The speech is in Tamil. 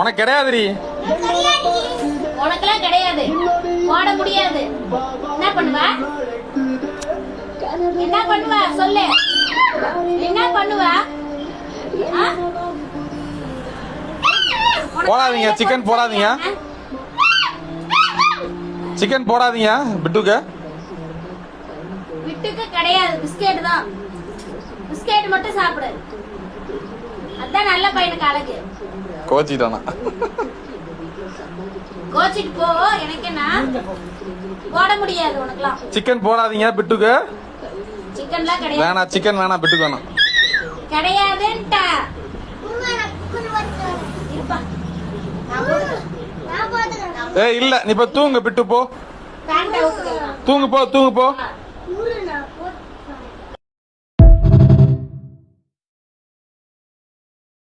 உனக்கு கிடையாதுடி. உனக்கெல்லாம் கிடையாது, போட முடியாது. என்ன பண்ணுவ? என்ன பண்ணுவ சொல்லு, என்ன பண்ணுவ? போடாதீங்க, சிக்கன் போடாதீங்க, சிக்கன் போடாதீங்க. பிட்டுக்கு பிட்டுக்கு கிடையாது, பிஸ்கெட் தான். பிஸ்கெட் மட்டும் சாப்பிடு, அதான் நல்ல பையனுக்கு அழகு. கோச்சிட்டானா? கோச்சிட்டு போ, எனக்கு என்ன போட முடியாது உனக்குலாம். சிக்கன் போடாதீங்க பிட்டுக்கு. சிக்கன்லாம் கிடையாது. வேணாம், சிக்கன் வேணாம், பிட்டுக்கு வேணாம். கிடையாதுன்ட்ட. ஏய் இல்ல, நீ இப்ப தூங்கு, பிட்டு போ, தூங்கு போ, தூங்கு போ.